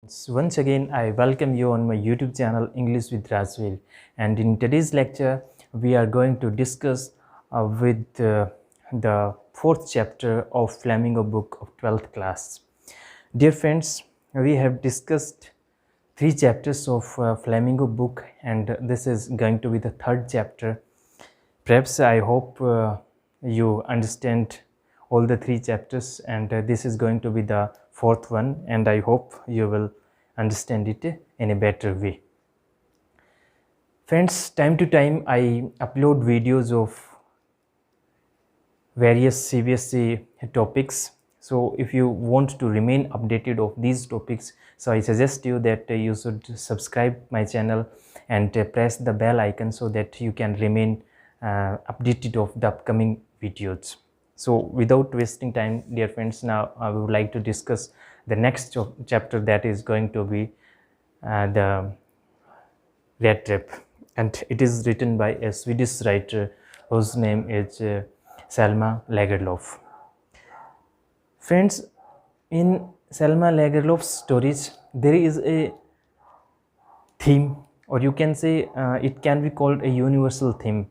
So once again, I welcome you on my YouTube channel English with Razwil, and in today's lecture, we are going to discuss with the fourth chapter of Flamingo book of 12th class. Dear friends, we have discussed three chapters of Flamingo book, and this is going to be the third chapter. Perhaps I hope you understand all the three chapters, and this is going to be the fourth one, and I hope you will understand it in a better way. Friends, time to time I upload videos of various CBSE topics. So if you want to remain updated of these topics, so I suggest you that you should subscribe my channel and press the bell icon so that you can remain updated of the upcoming videos. So without wasting time, dear friends, now I would like to discuss the next chapter, that is going to be the Rattrap, and it is written by a Swedish writer whose name is Selma Lagerlof. Friends, in Selma Lagerlof's stories, there is a theme, or you can say it can be called a universal theme,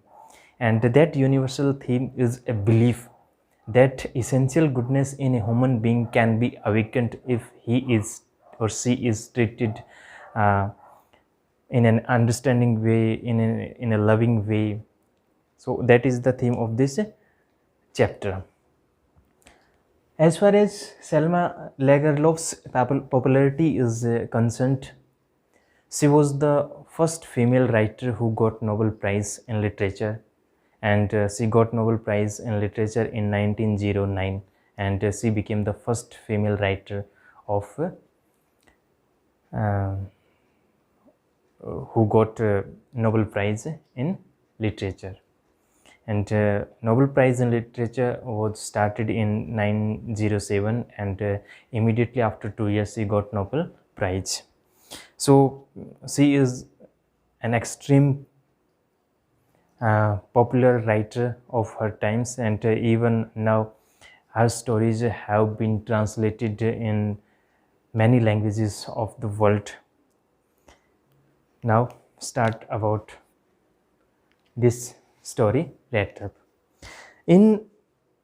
and that universal theme is a belief that essential goodness in a human being can be awakened if he is or she is treated in an understanding way, in a loving way. So that is the theme of this chapter. As far as Selma Lagerlof's popularity is concerned, she was the first female writer who got Nobel Prize in Literature, and she got Nobel Prize in Literature in 1909, and she became the first female writer of who got Nobel Prize in Literature. And Nobel Prize in Literature was started in 1907, and immediately after 2 years she got Nobel Prize. So she is an extreme popular writer of her times, and even now her stories have been translated in many languages of the world. Now start about this story, Rattrap. In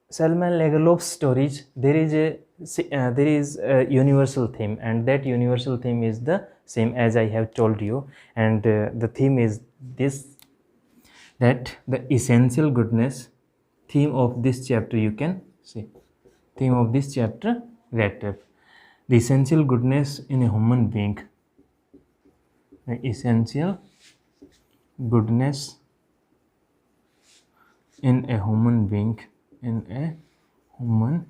Selma Lagerlof's stories, there is a universal theme, and that universal theme is the same as I have told you, and the theme is this, that the essential goodness, theme of this chapter, you can see, theme of this chapter, Rattrap, the essential goodness in a human being, the essential goodness in a human being, in a human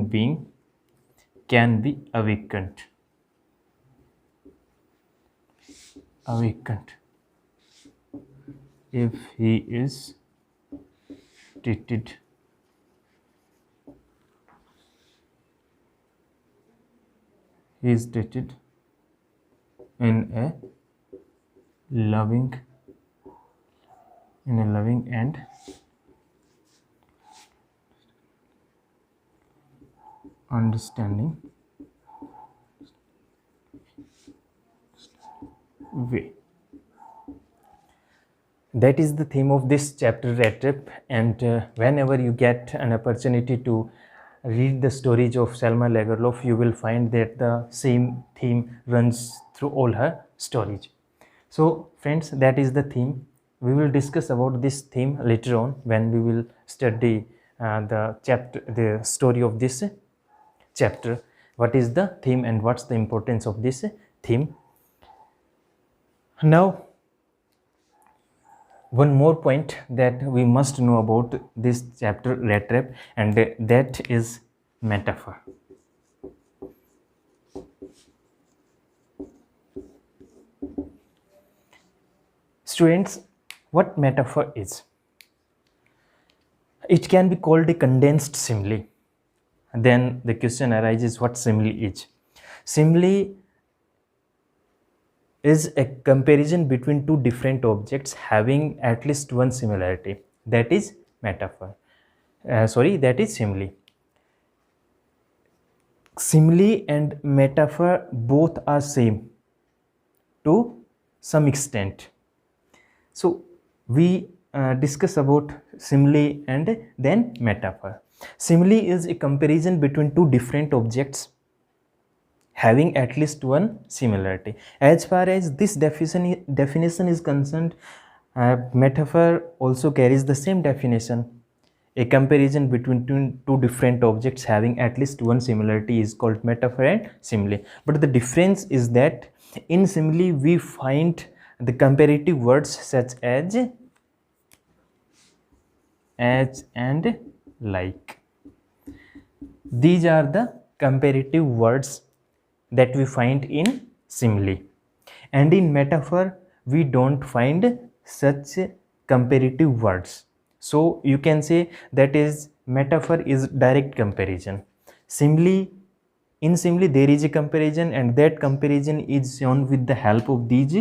being can be awakened if he is treated in a loving and understanding way. That is the theme of this chapter, Rattrap, and whenever you get an opportunity to read the stories of Selma Lagerlof, you will find that the same theme runs through all her stories. So friends, that is the theme. We will discuss about this theme later on when we will study the story of this chapter. What is the theme and what's the importance of this theme? Now, one more point that we must know about this chapter, Rattrap, and that is metaphor. Students, what metaphor is? It can be called a condensed simile. Then the question arises, what simile is? Simile is a comparison between two different objects having at least one similarity. That is metaphor. That is simile. simile and metaphor both are same to some extent. So we discuss about simile and then metaphor. Simile is a comparison between two different objects having at least one similarity. As far as this definition is concerned, metaphor also carries the same definition. A comparison between two different objects having at least one similarity is called metaphor and simile. But the difference is that in simile we find the comparative words such as and like. These are the comparative words that we find in simile. And in metaphor we don't find such comparative words. So you can say that is metaphor is direct comparison. Simile, in simile there is a comparison, and that comparison is shown with the help of these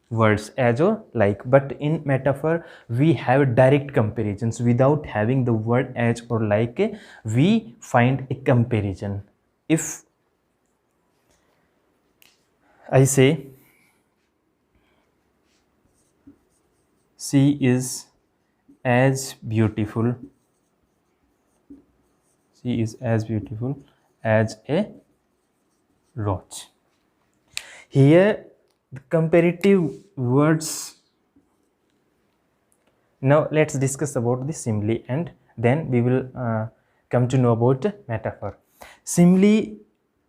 words as or like. But in metaphor we have direct comparisons without having the word as or like. We find a comparison. If I say she is as beautiful, she is as beautiful as a rose. Here the comparative words. Now let's discuss about the simile and then we will come to know about metaphor. Simile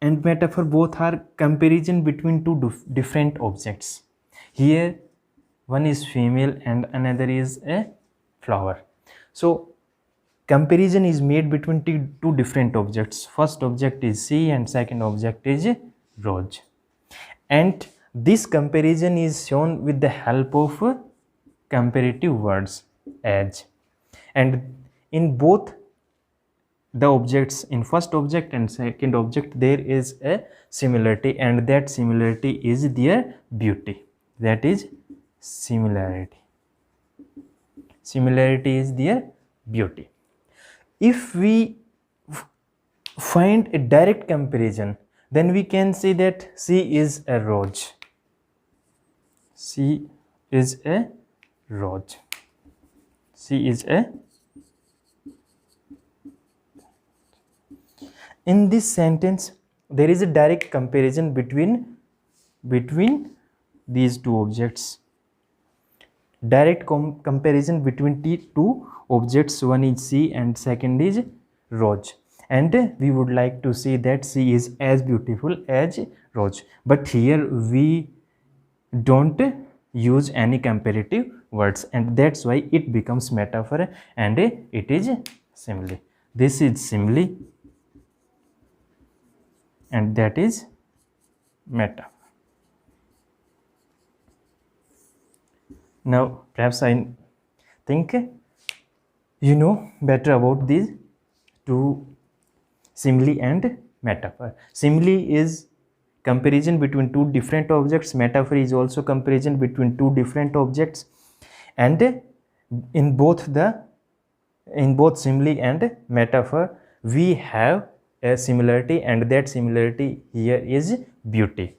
and metaphor both are comparison between two different objects. Here one is female and another is a flower. So comparison is made between two different objects. First object is she and second object is rose. And this comparison is shown with the help of comparative words as. And in both the objects, in first object and second object, there is a similarity, and that similarity is their beauty. That is similarity. Similarity is their beauty. If we find a direct comparison, then we can say that she is a rose. She is a rose. She is a. In this sentence, there is a direct comparison between these two objects. Direct comparison between two objects. One is she and second is rose. And we would like to say that she is as beautiful as rose. But here we don't use any comparative words, and that's why it becomes metaphor and it is simile. This is simile and that is metaphor. Now perhaps I think you know better about these two, simile and metaphor. Simile is comparison between two different objects. Metaphor is also comparison between two different objects, and in both simile and metaphor we have a similarity, and that similarity here is beauty.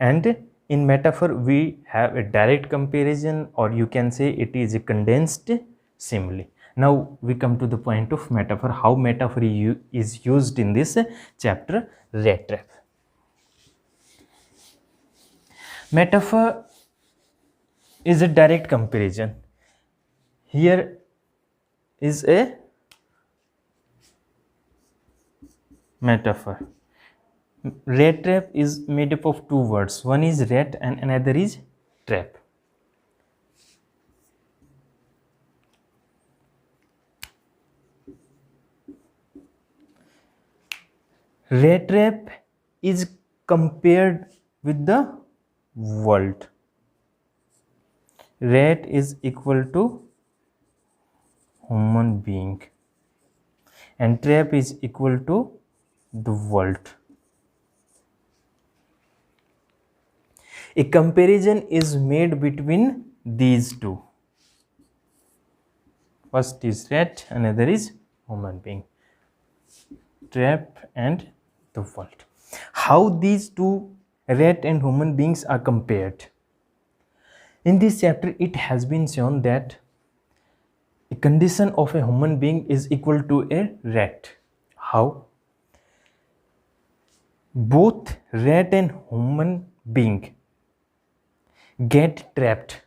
And in metaphor we have a direct comparison, or you can say it is a condensed simile. Now we come to the point of metaphor, how metaphor is used in this chapter, Rattrap. Metaphor is a direct comparison. Here is a metaphor. Rattrap is made up of two words. One is rat and another is trap. Rattrap is compared with the world. Rat is equal to human being and trap is equal to the world. A comparison is made between these two. First is rat, another is human being. Trap and the world. How these two, rat and human beings, are compared? In this chapter, it has been shown that the condition of a human being is equal to a rat. How? Both rat and human being get trapped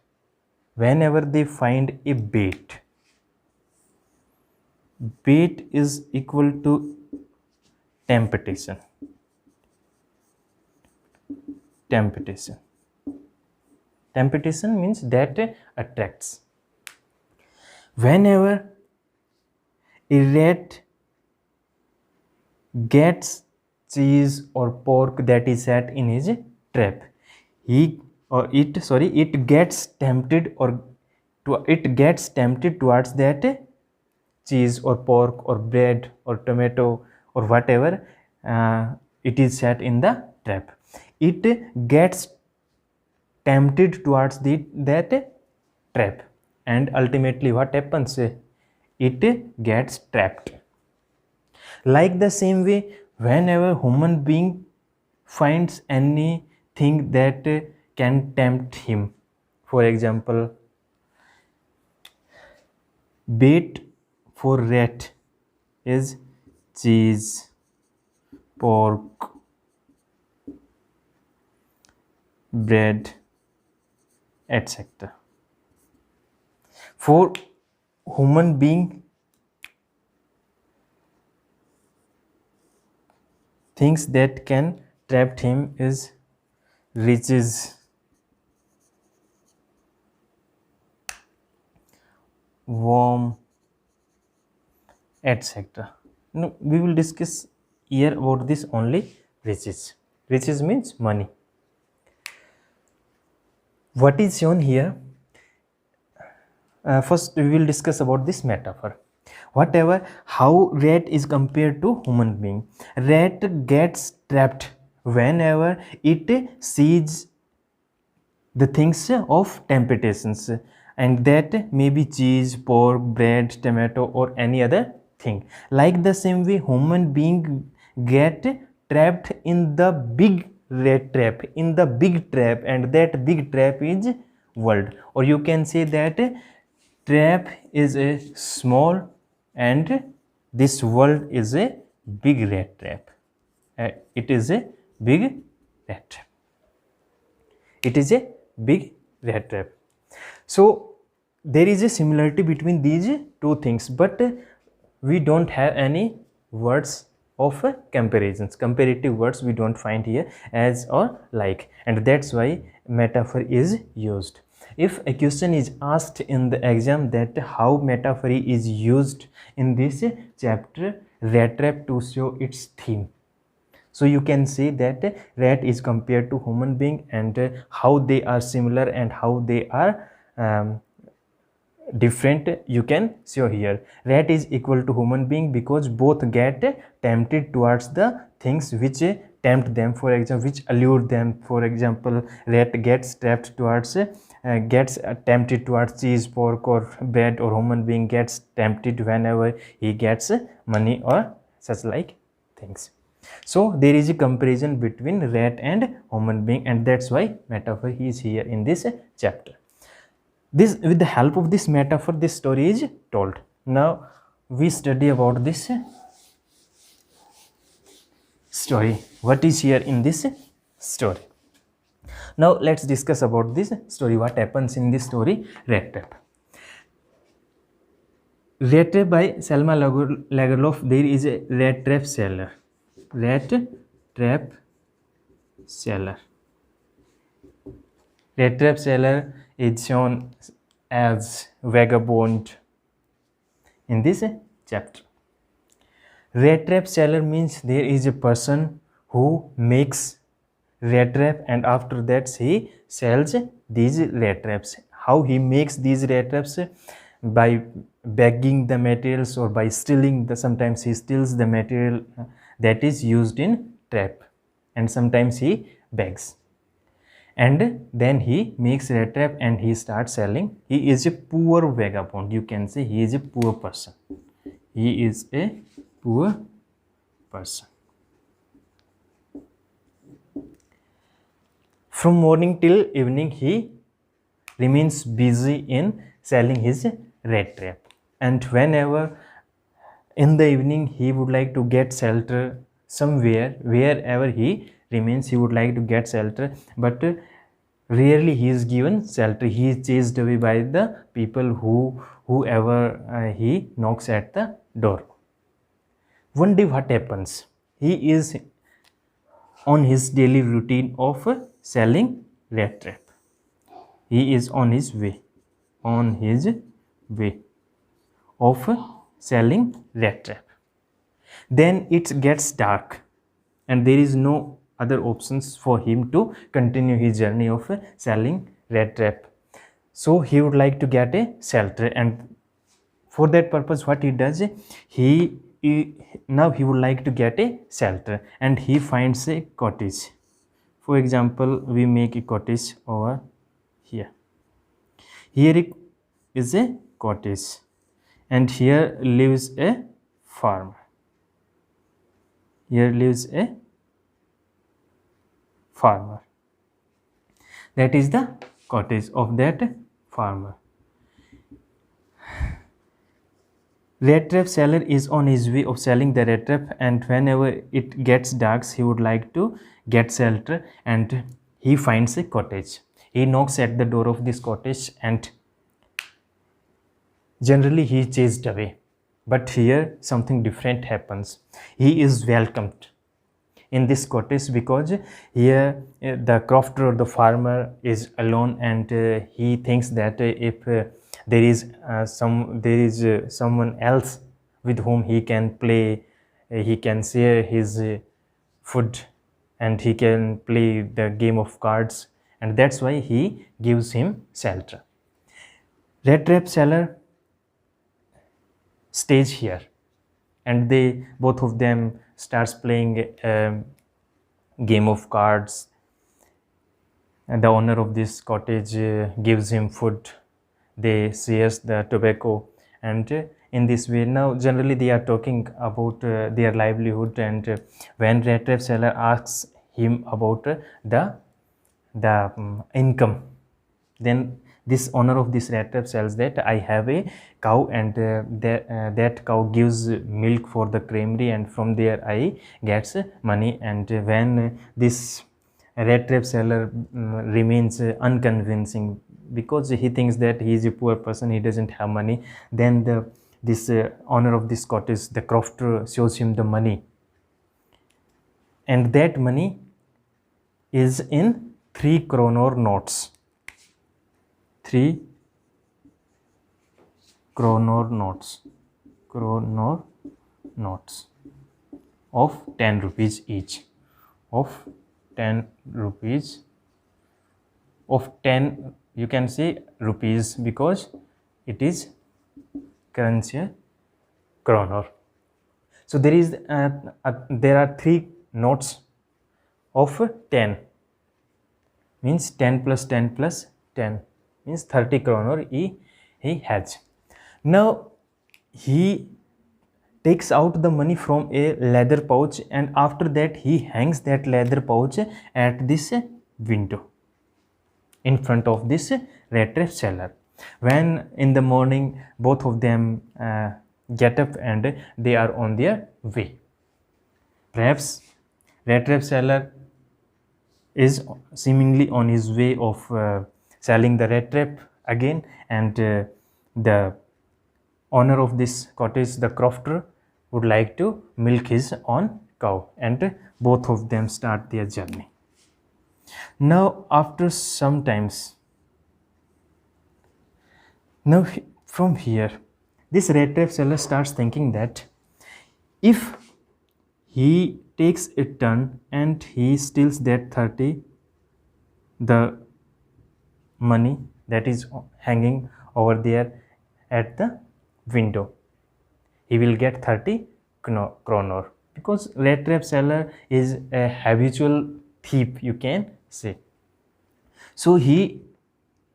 whenever they find a bait. Bait is equal to temptation. Temptation. Temptation means that attracts. Whenever a rat gets cheese or pork that is set in his trap, it gets tempted towards that cheese or pork or bread or tomato or whatever it is set in the trap. It gets tempted towards that trap, and ultimately what happens? It gets trapped. Like the same way, whenever human being finds anything that can tempt him, for example, bait for rat is cheese, pork, bread, etc. For human being, things that can trap him is riches, warm, etc. No, we will discuss here about this only riches. Riches means money. What is shown here? First, we will discuss about this metaphor. Whatever, how rat is compared to human being. Rat gets trapped whenever it sees the things of temptations, and that may be cheese, pork, bread, tomato, or any other thing. Like the same way, human being get trapped in the big rat trap, and that big trap is world, or you can say that trap is a small and this world is a big rat trap. It is a big rat trap. It is a big rat trap. So there is a similarity between these two things, but we don't have any words of comparisons. Comparative words we don't find here as or like, and that's why metaphor is used. If a question is asked in the exam that how metaphor is used in this chapter, rat trap, to show its theme, so you can say that rat is compared to human being, and how they are similar and how they are different you can show here. Rat is equal to human being because both get tempted towards the things which tempt them, for example, which allure them. For example, rat gets trapped towards gets tempted towards cheese, pork, or bread, or human being gets tempted whenever he gets money or such like things. So there is a comparison between rat and human being, and that's why metaphor is here in this chapter. This, with the help of this metaphor, this story is told. Now we study about this story. What is here in this story? Now let's discuss about this story. What happens in this story, Rattrap? Rattrap by Selma Lagerlof. There is a rat trap seller. Rat trap seller. Rat trap seller is shown as vagabond in this chapter. Rat trap seller means there is a person who makes rat trap, and after that he sells these rat traps. How he makes these rat traps? By bagging the materials or by stealing the, sometimes he steals the material that is used in trap, and sometimes he bags, and then he makes rat trap and he starts selling. He is a poor vagabond, you can say he is a poor person. He is a poor person. From morning till evening he remains busy in selling his rat trap, and whenever in the evening he would like to get shelter somewhere, wherever he remains he would like to get shelter, but rarely he is given shelter. He is chased away by the people whoever he knocks at the door. One day what happens, he is on his daily routine of selling rat trap. He is on his way of selling rat trap. Then it gets dark and there is no other options for him to continue his journey of selling rat trap. So he would like to get a shelter, and for that purpose what he does, he now he would like to get a shelter and he finds a cottage. For example, we make a cottage over here. Here it is a cottage and here lives a farmer. Here lives a farmer. That is the cottage of that farmer. Rat trap seller is on his way of selling the rat trap, and whenever it gets dark he would like to get shelter and he finds a cottage. He knocks at the door of this cottage and generally he is chased away, but here something different happens. He is welcomed in this cottage because here the crofter or the farmer is alone, and he thinks that if there is someone else with whom he can play, he can share his food and he can play the game of cards, and that's why he gives him shelter. Rat trap seller stays here and they both of them starts playing game of cards, and the owner of this cottage gives him food, they shares the tobacco, and in this way now generally they are talking about their livelihood. And when rat trap seller asks him about the income, then this owner of this rat trap says that I have a cow and that cow gives milk for the creamery, and from there I gets money. And when this rat trap seller remains unconvincing because he thinks that he is a poor person, he doesn't have money, then this owner of this cottage, the crofter, shows him the money, and that money is in 3 kronor notes. 3 kronor notes of 10 rupees each, of 10 rupees, of 10, you can say rupees because it is currency kronor. So there is there are 3 notes of 10, means 10 plus 10 plus 10 means 30 kronor he has. Now he takes out the money from a leather pouch, and after that he hangs that leather pouch at this window in front of this rat trap seller. When in the morning both of them get up and they are on their way. Perhaps rat trap seller is seemingly on his way of selling the rat trap again, and the owner of this cottage, the crofter, would like to milk his own cow, and both of them start their journey. Now after some times, now from here this rat trap seller starts thinking that if he takes a turn and he steals that 30, the money that is hanging over there at the window, he will get 30 kronor, because rat trap seller is a habitual thief, you can say. So he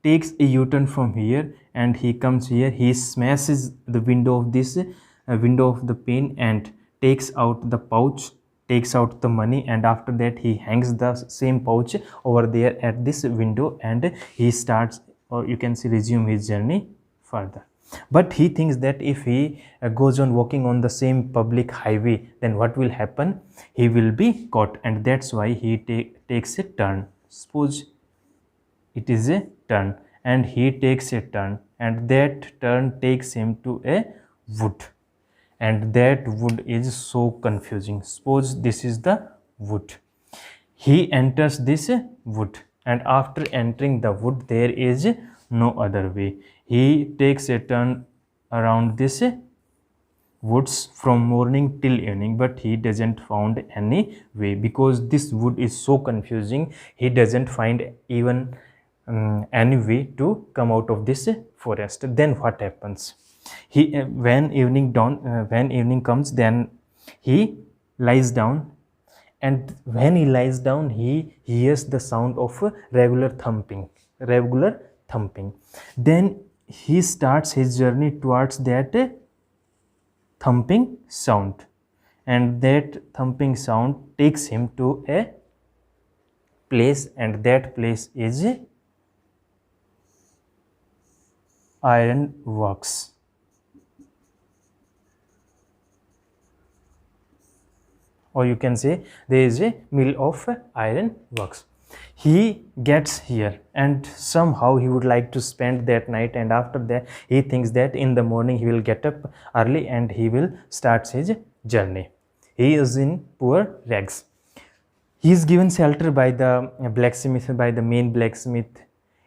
takes a U-turn from here and he comes here, he smashes the window of this window of the pane and takes out the pouch takes out the money, and after that he hangs the same pouch over there at this window, and he starts, or you can say, resume his journey further. But he thinks that if he goes on walking on the same public highway, then what will happen? He will be caught, and that's why he takes a turn. Suppose it is a turn, and he takes a turn, and that turn takes him to a wood, and that wood is so confusing. Suppose this is the wood. He enters this wood, and after entering the wood there is no other way. He takes a turn around this woods from morning till evening, but he doesn't found any way, because this wood is so confusing. He doesn't find even any way to come out of this forest. Then what happens? He when evening comes, then he lies down, and when he lies down he hears the sound of regular thumping. Then he starts his journey towards that thumping sound, and that thumping sound takes him to a place, and that place is iron works, or you can say there is a mill of iron works. He gets here, and somehow he would like to spend that night, and after that he thinks that in the morning he will get up early and he will start his journey. He is in poor rags. He is given shelter by the blacksmith, by the main blacksmith.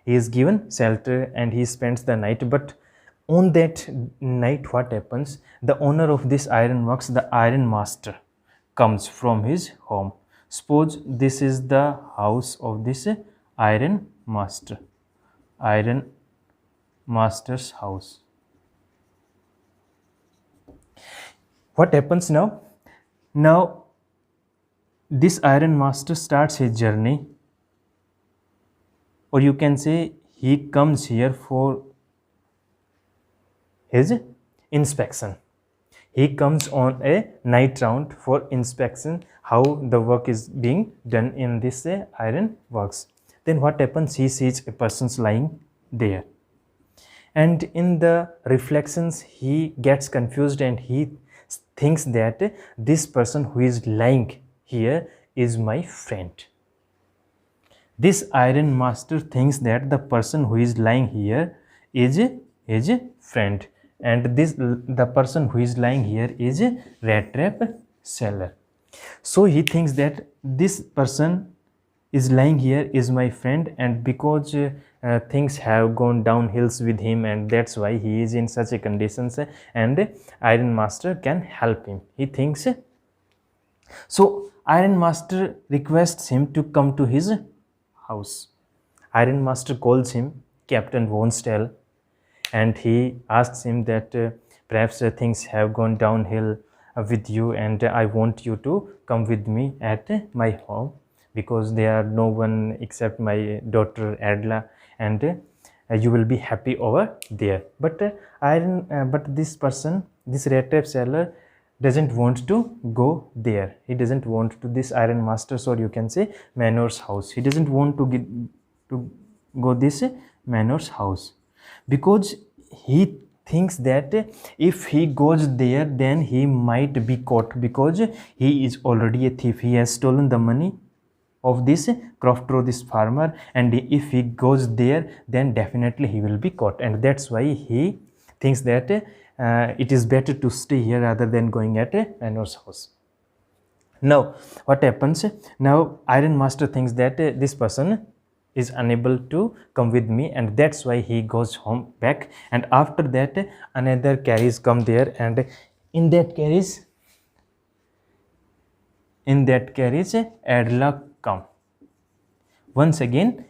He is given shelter and he spends the night. But on that night, what happens? The owner of this iron works, the iron master, comes from his home. Suppose this is the house of this iron master's house. What happens now? Now this iron master starts his journey, or you can say he comes here for his inspection. He comes on a night round for inspection, how the work is being done in this iron works. Then what happens? He sees a person lying there, and in the reflections he gets confused, and he thinks that this person who is lying here is my friend. This iron master thinks that the person who is lying here is a friend, and the person who is lying here is a Rattrap seller. So he thinks that this person is lying here is my friend, and because things have gone downhills with him, and that's why he is in such a conditions, and iron master can help him, he thinks. So iron master requests him to come to his house. Iron master calls him Captain Vonstell, and he asks him that perhaps things have gone downhill with you, and I want you to come with me at my home, because there are no one except my daughter Adla, and you will be happy over there. But this person, this Rattrap seller, doesn't want to go there. He doesn't want to this iron master's, or you can say manor's house. He doesn't want to go this manor's house, because he thinks that if he goes there, then he might be caught, because he is already a thief. He has stolen the money of this crofter, this farmer, and if he goes there, then definitely he will be caught, and that's why he thinks that it is better to stay here rather than going at a manor's house. Now what happens? Now iron master thinks that this person is unable to come with me, and that's why he goes home back. And after that another carriage come there, and in that carriage Adla come. Once again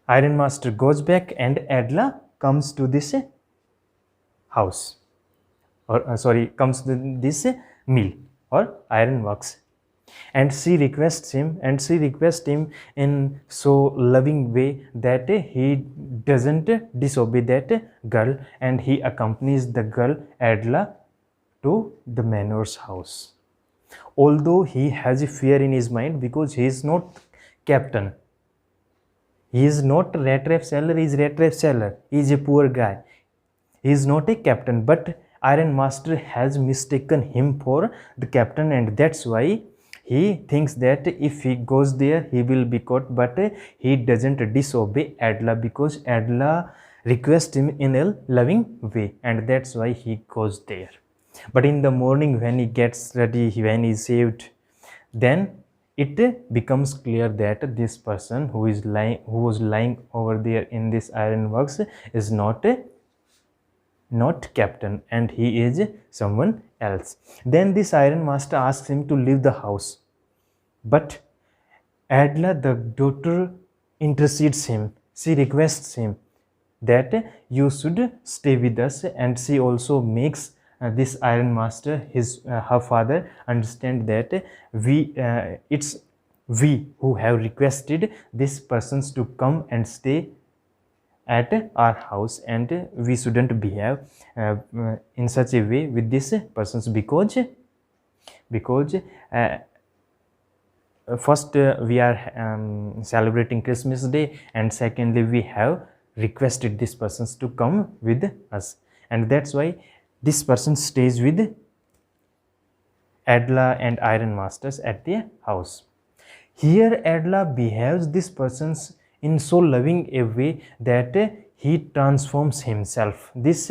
iron master goes back, and Adla comes to this house, or comes to this mill or iron works, and she requests him in so loving way that he doesn't disobey that girl, and he accompanies the girl Adla to the manor's house. Although he has a fear in his mind because he is not captain. He is not Rattrap seller, he is Rattrap seller. He is a poor guy. He is not a captain, but Iron Master has mistaken him for the captain, and that's why he thinks that if he goes there, he will be caught, but he doesn't disobey Adla because Adla requests him in a loving way, and that's why he goes there. But in the morning, when he gets ready, when he is saved, then it becomes clear that this person who was lying over there in this ironworks is not captain, and he is someone else. Then this iron master asks him to leave the house, but Adla, the daughter, intercedes him. She requests him that you should stay with us, and she also makes this iron master, her father, understand that it's we who have requested these persons to come and stay at our house, and we shouldn't behave in such a way with these persons because first we are celebrating Christmas Day, and secondly we have requested these persons to come with us, and that's why this person stays with Adla and Iron Masters at their house. Here Adla behaves these persons in so loving a way that he transforms himself. This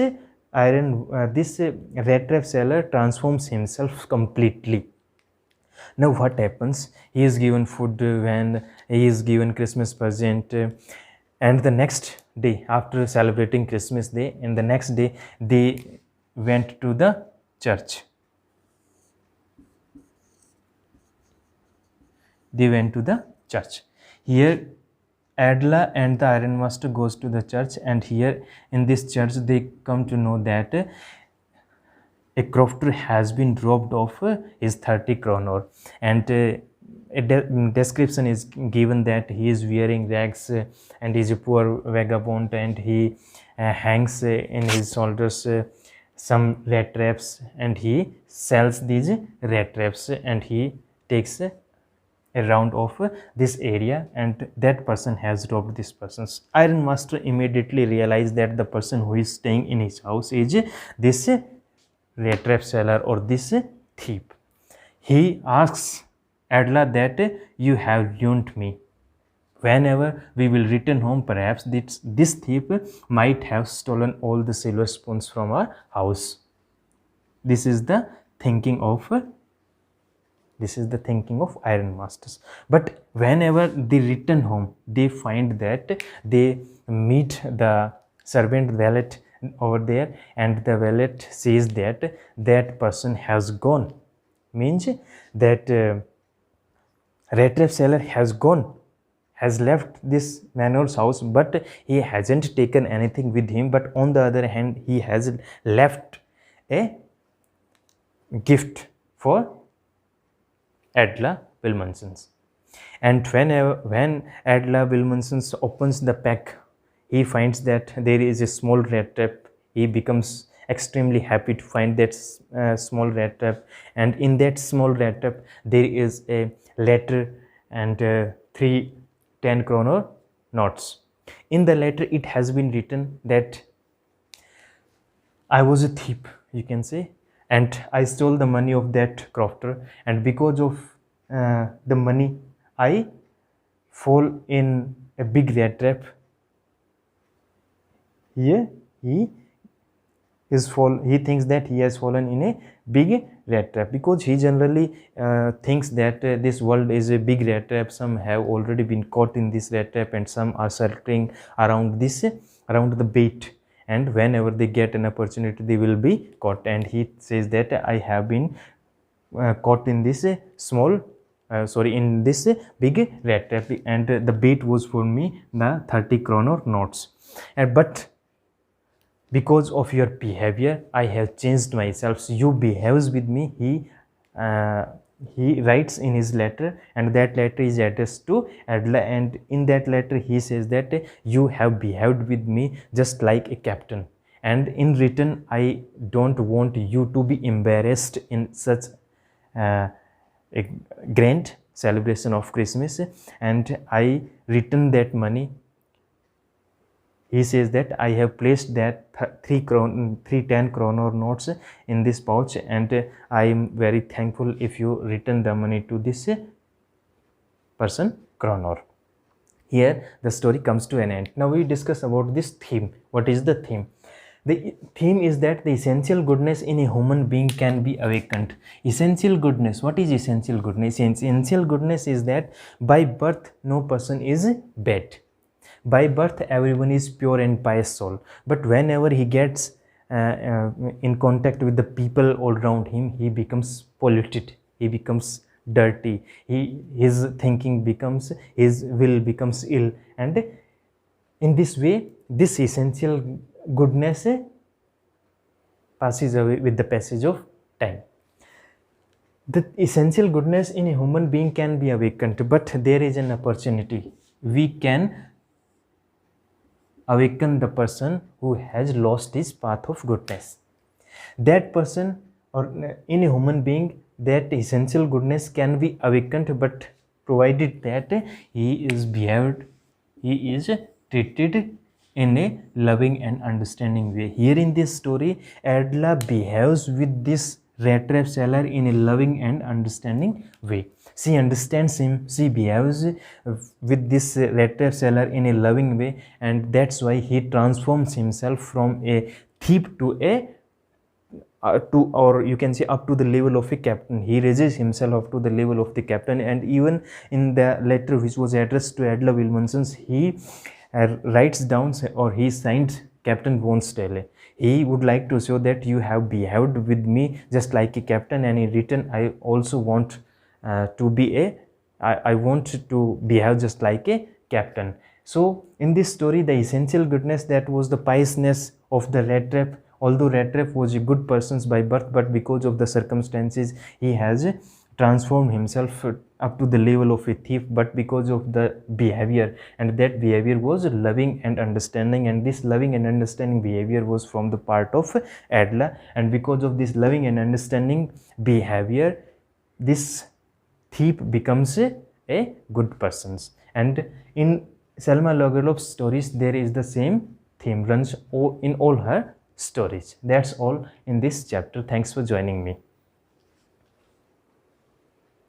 Rattrap seller transforms himself completely. Now what happens? He is given food when he is given Christmas present, and the next day, after celebrating Christmas Day, and the next day they went to the church. They went to the church. Here Adla and the Iron Master goes to the church, and here in this church they come to know that a crofter has been robbed of his 30 kronor, and a description is given that he is wearing rags and he is a poor vagabond, and he hangs in his shoulders some rat traps, and he sells these rat traps, and he takes a round of this area, and that person has robbed this person's. Iron Master immediately realized that the person who is staying in his house is this Rattrap seller or this thief. He asks Adla that you have ruined me. Whenever we will return home, perhaps this thief might have stolen all the silver spoons from our house. This is the thinking of Iron Masters. But whenever they return home, they find that they meet the servant valet over there, and the valet says that that person has gone. Means that Rattrap seller has left this manor's house, but he hasn't taken anything with him. But on the other hand, he has left a gift for Adla Wilmansons. And when Adla Wilmansons opens the pack, he finds that there is a small rat trap. He becomes extremely happy to find that small rat trap, and in that small rat trap there is a letter and 3 10 kronor notes. In the letter it has been written that I was a thief, you can say, and I stole the money of that crofter, and because of the money I fall in a big rat trap. Here he thinks that he has fallen in a big rat trap because he generally thinks that this world is a big rat trap. Some have already been caught in this rat trap, and some are circling around the bait, and whenever they get an opportunity they will be caught. And he says that I have been caught in this in this big rat trap, and the bait was for me the 30 kronor notes. But because of your behavior I have changed myself, so you behaves with me. He writes in his letter, and that letter is addressed to Adla, and in that letter he says that you have behaved with me just like a captain, and in return I don't want you to be embarrassed in such a grand celebration of Christmas, and I return that money. He says that I have placed that 3 10 kroner notes in this pouch, and I am very thankful if you return the money to this person kroner. Here the story comes to an end. Now we discuss about this theme. What is the theme? The theme is that the essential goodness in a human being can be awakened. Essential goodness. What is essential goodness? Essential goodness is that by birth no person is bad. By birth everyone is pure and pious soul. But whenever he gets in contact with the people all around him, he becomes polluted. He becomes dirty. His thinking becomes, his will becomes ill, and in this way this essential goodness passes away with the passage of time. The essential goodness in a human being can be awakened, but there is an opportunity. We can awaken the person who has lost his path of goodness. That person, or in a human being, that essential goodness can be awakened, but provided that he is behaved, he is treated in a loving and understanding way. Here in this story, Adla behaves with this Rattrap seller in a loving and understanding way. She understands him, she behaves with this Rattrap seller in a loving way, and that's why he transforms himself from a thief to a or you can say up to the level of a captain. He raises himself up to the level of the captain, and even in the letter which was addressed to Adla Wilmansons, he writes down, or he signed Captain von Stelle. He would like to show that you have behaved with me just like a captain, and in return I also want to be I want to behave just like a captain. So in this story, the essential goodness, that was the piousness of the Rattrap. Although Rattrap was a good person by birth, but because of the circumstances he has transformed himself up to the level of a thief, but because of the behavior, and that behavior was loving and understanding, and this loving and understanding behavior was from the part of Adla, and because of this loving and understanding behavior, this thief becomes a good person. And in Selma Lagerlof's stories, there is the same theme runs in all her stories. That's all in this chapter. Thanks for joining me.